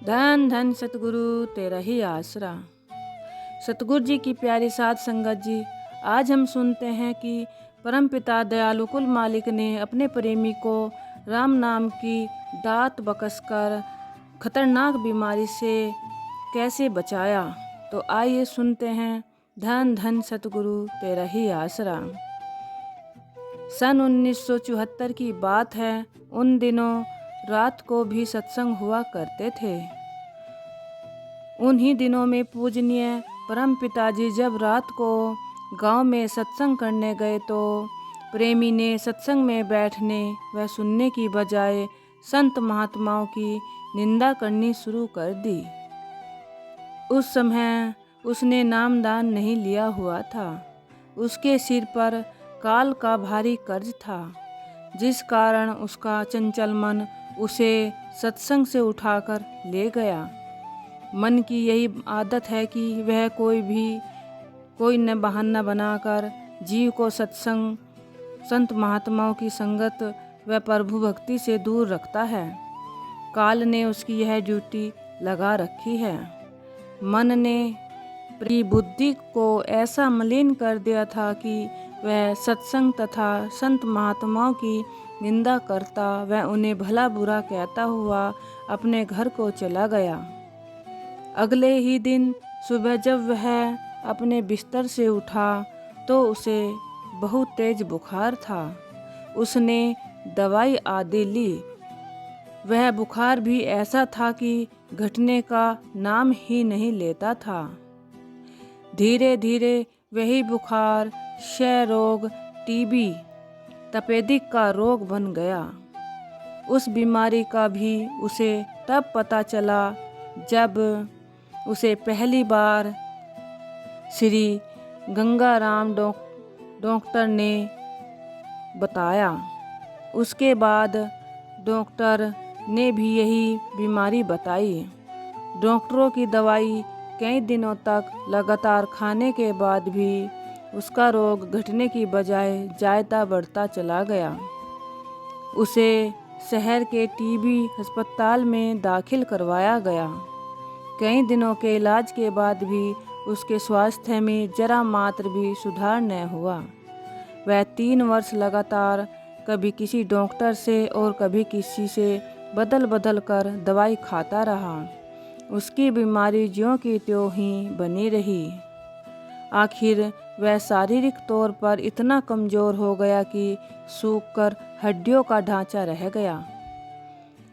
धन धन सतगुरु तेरा ही आसरा। सतगुरु जी की प्यारी साध संगत जी, आज हम सुनते हैं कि परमपिता दयालु कुल मालिक ने अपने प्रेमी को राम नाम की दात बकसकर खतरनाक बीमारी से कैसे बचाया। तो आइए सुनते हैं धन धन सतगुरु तेरा ही आसरा। सन 1974 की बात है। उन दिनों रात को भी सत्संग हुआ करते थे। उन्हीं दिनों में पूजनीय परम पिताजी जब रात को गांव में सत्संग करने गए तो प्रेमी ने सत्संग में बैठने व सुनने की बजाय संत महात्माओं की निंदा करनी शुरू कर दी। उस समय उसने नामदान नहीं लिया हुआ था। उसके सिर पर काल का भारी कर्ज था, जिस कारण उसका चंचल मन उसे सत्संग से उठाकर ले गया। मन की यही आदत है कि वह कोई न बहाना बनाकर जीव को सत्संग, संत महात्माओं की संगत व प्रभु भक्ति से दूर रखता है। काल ने उसकी यह ड्यूटी लगा रखी है। मन ने अपनी बुद्धि को ऐसा मलिन कर दिया था कि वह सत्संग तथा संत महात्माओं की निंदा करता व उन्हें भला बुरा कहता हुआ अपने घर को चला गया। अगले ही दिन सुबह जब वह अपने बिस्तर से उठा तो उसे बहुत तेज बुखार था। उसने दवाई आदि ली। वह बुखार भी ऐसा था कि घटने का नाम ही नहीं लेता था। धीरे धीरे वही बुखार क्षय रोग, टीबी, तपेदिक का रोग बन गया। उस बीमारी का भी उसे तब पता चला जब उसे पहली बार श्री गंगाराम डॉक्टर ने बताया। उसके बाद डॉक्टर ने भी यही बीमारी बताई। डॉक्टरों की दवाई कई दिनों तक लगातार खाने के बाद भी उसका रोग घटने की बजाय ज़्यादा बढ़ता चला गया। उसे शहर के टीबी अस्पताल में दाखिल करवाया गया। कई दिनों के इलाज के बाद भी उसके स्वास्थ्य में जरा मात्र भी सुधार न हुआ। वह 3 वर्ष लगातार कभी किसी डॉक्टर से और कभी किसी से बदल बदल कर दवाई खाता रहा। उसकी बीमारी ज्यों की त्यों ही बनी रही। आखिर वह शारीरिक तौर पर इतना कमज़ोर हो गया कि सूखकर हड्डियों का ढांचा रह गया।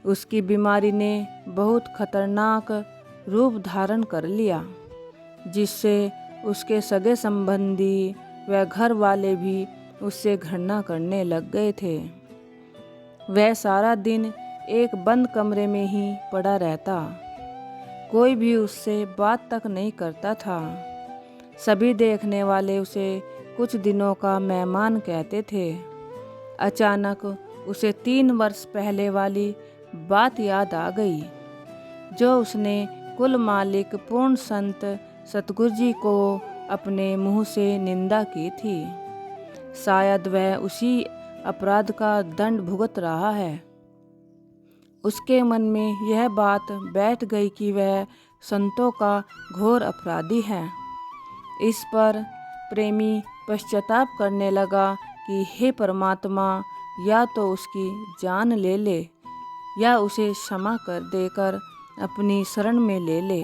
उसकी बीमारी ने बहुत खतरनाक रूप धारण कर लिया, जिससे उसके सगे संबंधी व घर वाले भी उससे घृणा करने लग गए थे। वह सारा दिन एक बंद कमरे में ही पड़ा रहता। कोई भी उससे बात तक नहीं करता था। सभी देखने वाले उसे कुछ दिनों का मेहमान कहते थे। अचानक उसे 3 वर्ष पहले वाली बात याद आ गई, जो उसने कुल मालिक पूर्ण संत सतगुरु जी को अपने मुंह से निंदा की थी। शायद वह उसी अपराध का दंड भुगत रहा है। उसके मन में यह बात बैठ गई कि वह संतों का घोर अपराधी है। इस पर प्रेमी पश्चाताप करने लगा कि हे परमात्मा, या तो उसकी जान ले ले या उसे क्षमा कर देकर अपनी शरण में ले ले।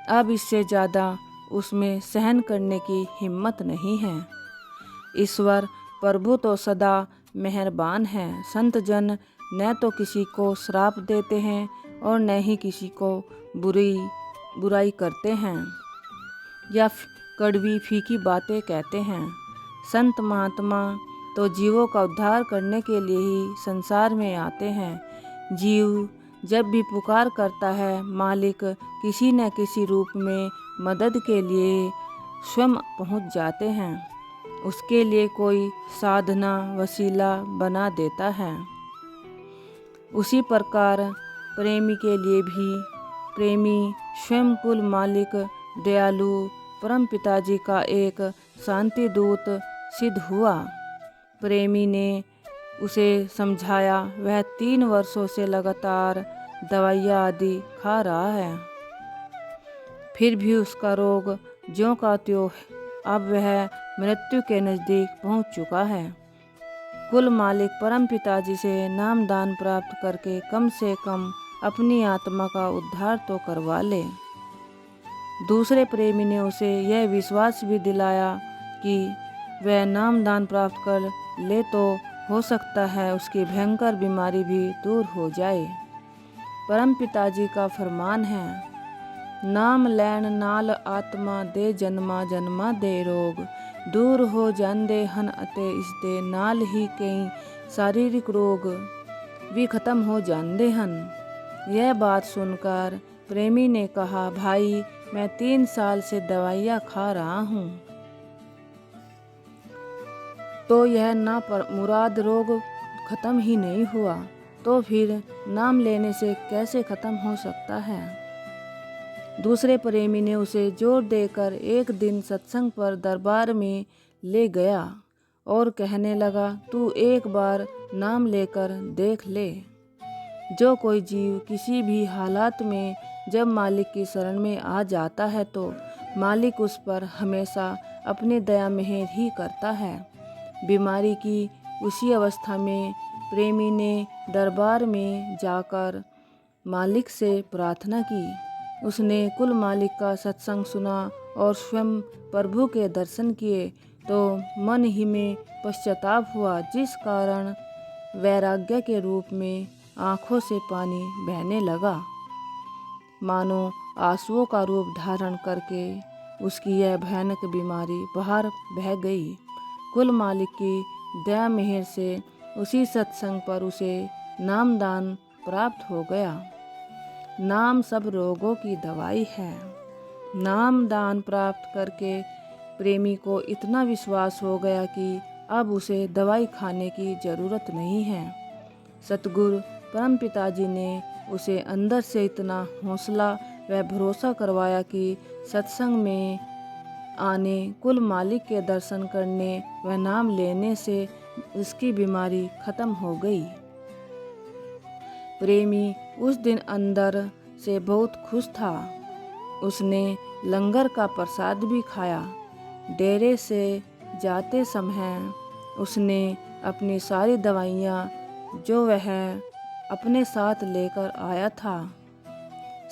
अब इससे ज़्यादा उसमें सहन करने की हिम्मत नहीं है। ईश्वर प्रभु तो सदा मेहरबान है। संत जन न तो किसी को श्राप देते हैं और न ही किसी को बुराई करते हैं या कड़वी फीकी बातें कहते हैं। संत महात्मा तो जीवों का उद्धार करने के लिए ही संसार में आते हैं। जीव जब भी पुकार करता है, मालिक किसी न किसी रूप में मदद के लिए स्वयं पहुंच जाते हैं। उसके लिए कोई साधना वसीला बना देता है। उसी प्रकार प्रेमी के लिए भी प्रेमी स्वयं कुल मालिक दयालु परम पिताजी का एक शांति दूत सिद्ध हुआ। प्रेमी ने उसे समझाया। वह 3 वर्षों से लगातार दवाइयाँ आदि खा रहा है, फिर भी उसका रोग ज्यों का त्यों अब वह मृत्यु के नज़दीक पहुंच चुका है। कुल मालिक परम पिताजी से नामदान प्राप्त करके कम से कम अपनी आत्मा का उद्धार तो करवा ले। दूसरे प्रेमी ने उसे यह विश्वास भी दिलाया कि वह नामदान प्राप्त कर ले तो हो सकता है उसकी भयंकर बीमारी भी दूर हो जाए। परम पिताजी का फरमान है, नाम लैन नाल आत्मा दे जन्मा जन्मा दे रोग, दूर हो जांदे हन अते इसदे नाल ही कई शारीरिक रोग भी खत्म हो जांदे हन। यह बात सुनकर प्रेमी ने कहा, भाई मैं 3 साल से दवाइयाँ खा रहा हूँ तो यह ना पर मुराद रोग खत्म ही नहीं हुआ, तो फिर नाम लेने से कैसे खत्म हो सकता है। दूसरे प्रेमी ने उसे जोर देकर एक दिन सत्संग पर दरबार में ले गया और कहने लगा, तू एक बार नाम लेकर देख ले। जो कोई जीव किसी भी हालात में जब मालिक की शरण में आ जाता है तो मालिक उस पर हमेशा अपनी दया मेहर ही करता है। बीमारी की उसी अवस्था में प्रेमी ने दरबार में जाकर मालिक से प्रार्थना की। उसने कुल मालिक का सत्संग सुना और स्वयं प्रभु के दर्शन किए तो मन ही में पश्चाताप हुआ, जिस कारण वैराग्य के रूप में आँखों से पानी बहने लगा। मानो आंसुओं का रूप धारण करके उसकी यह भयानक बीमारी बाहर बह गई। कुल मालिक की दया मेहर से उसी सत्संग पर उसे नामदान प्राप्त हो गया। नाम सब रोगों की दवाई है। नामदान प्राप्त करके प्रेमी को इतना विश्वास हो गया कि अब उसे दवाई खाने की ज़रूरत नहीं है। सतगुरु परम पिताजी ने उसे अंदर से इतना हौसला व भरोसा करवाया कि सत्संग में आने, कुल मालिक के दर्शन करने व नाम लेने से उसकी बीमारी खत्म हो गई। प्रेमी उस दिन अंदर से बहुत खुश था। उसने लंगर का प्रसाद भी खाया। डेरे से जाते समय उसने अपनी सारी दवाइयाँ जो वह अपने साथ लेकर आया था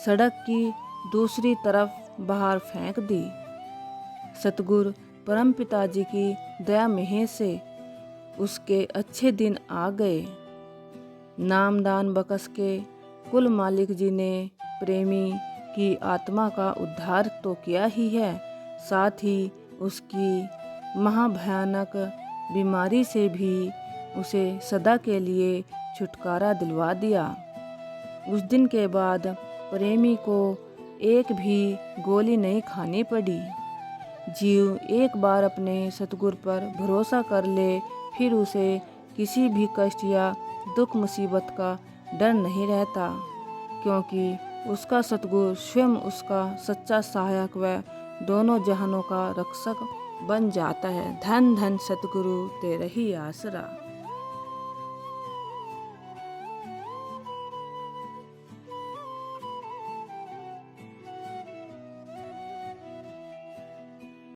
सड़क की दूसरी तरफ बाहर फेंक दी। सतगुरु परम पिताजी की दया मेहर से उसके अच्छे दिन आ गए। नामदान बख्श के कुल मालिक जी ने प्रेमी की आत्मा का उद्धार तो किया ही है, साथ ही उसकी महाभयानक बीमारी से भी उसे सदा के लिए छुटकारा दिलवा दिया। उस दिन के बाद प्रेमी को एक भी गोली नहीं खानी पड़ी। जीव एक बार अपने सतगुरु पर भरोसा कर ले, फिर उसे किसी भी कष्ट या दुख मुसीबत का डर नहीं रहता, क्योंकि उसका सतगुरु स्वयं उसका सच्चा सहायक व दोनों जहानों का रक्षक बन जाता है। धन धन सतगुरु तेरा ही आसरा।